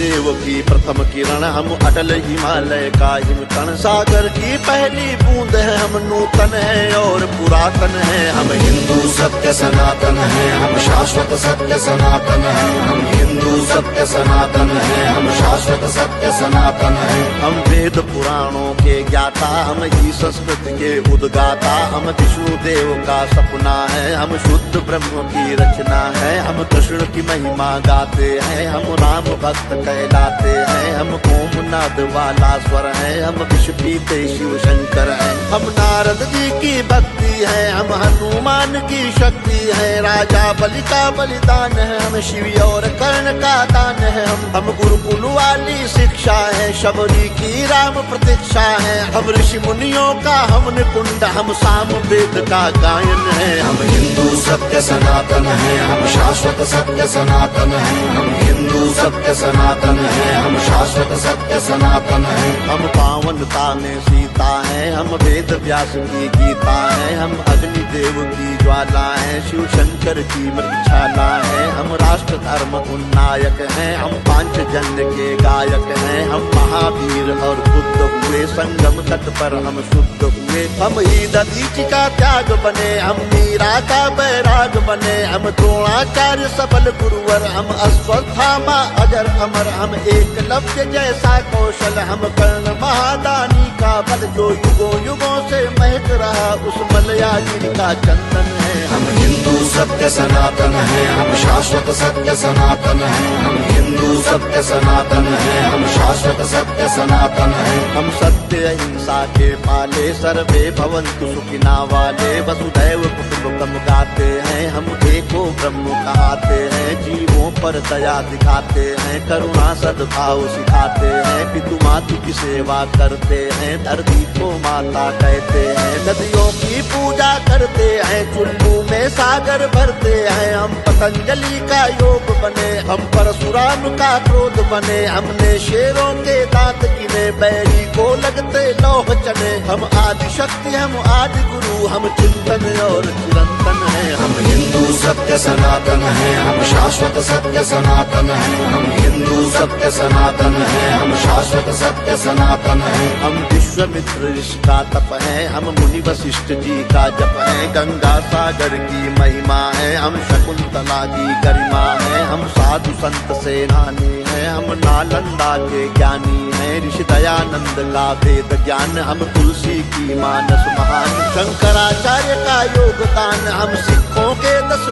देव की प्रथम किरण, हम अटल हिमालय का हिमकण। सागर की पहली बूंद है, हम नूतन है और पुरातन है। हम हिंदू सत्य सनातन है, हम शाश्वत सत्य सनातन है। हम हिंदू सत्य सनातन है, हम शाश्वत सत्य सनातन है। हम वेद पुराणों के ज्ञाता, हम ही संस्कृत के उद्गाता। हम विष्णु देव का सपना है, हम शुद्ध ब्रह्म की रचना है। हम कृष्ण की महिमा गाते हैं, हम राम भक्त कहलाते हैं। हम ओम नाद वाला स्वर है, हम विष पीते शिव शंकर है। हम नारद जी की भक्ति है, हम हनुमान की शक्ति है। राजा बलि का बलिदान है, हम शिव और कर्ण का दान है। हम गुरुकुल वाली शिक्षा है, शबरी की राम प्रतीक्षा है। हम ऋषि मुनियों का हम निकुंड, हम साम वेद का गायन है। हम हिंदू सत्य सनातन है, हम शाश्वत सत्य सनातन है। हम हिंदू सत्य सनातन है, हम शाश्वत सत्य सनातन है। हम पावनता में सीता है, हम वेद व्यास की गीता है। हम अग्नि देव की ज्वाला है, शिव शंकर की मृक्षाला है। हम राष्ट्र धर्म उन्नायक हैं, हम पांचजन्य के गायक हैं। हम महावीर और बुद्ध हुए, संगम तट पर हम शुद्ध हुए। हम ही दधीचि का त्याग बने, हम मीरा का बैराग बने। हम द्रोणाचार्य सबल गुरुवर, हम अश्वत्थामा अजर अमर। हम एकलव्य जैसा कौशल, हम कर्ण महादानी का बल। जो युगों युगों से महक रहा, उस मलयाजी का चंदन है। हम हिंदू सत्य सनातन है, हम शाश्वत सत्य सनातन है। हम हिंदू सत्य सनातन है, हम शाश्वत सत्य सनातन है। हम सत्य अहिंसा के पाले, सर्वे भवन्तु सुखिना वाले। वसुधैव कुटुम्बकम् गाते हैं, हम एको ब्रह्म कहाते हैं। जीवों पर दया दिखाते हैं, करुणा सद्भाव सिखाते हैं। पितु मातु की सेवा करते हैं, धरती को माता कहते हैं। नदियों की पूजा करते हैं, चुल्लू में सागर भरते हैं। हम पतंजलि का योग बने, हम परशुराम का क्रोध बने। हमने शेरों के दांत गिने, बैरी को लगते लौह चने। हम आदि शक्ति, हम आदि गुरु, हम चिंतन और चिरंतन है। हम हिंदू सत्य सनातन है, हम शाश्वत सत्य सनातन है। हम हिंदू सत्य सनातन है, हम शाश्वत सत्य सनातन है। हम विश्वामित्र ऋषि का तप है, हम मुनि वशिष्ठ जी का जप है। गंगा सागर की महिमा है, हम शकुंतला की गरिमा है। हम साधु संत सेनानी है, हम नालंदा के ज्ञानी है। ऋषि दयानंद का वेद ज्ञान, हम तुलसी की मानस महान। शंकराचार्य का योगदान, हम सिखों के 10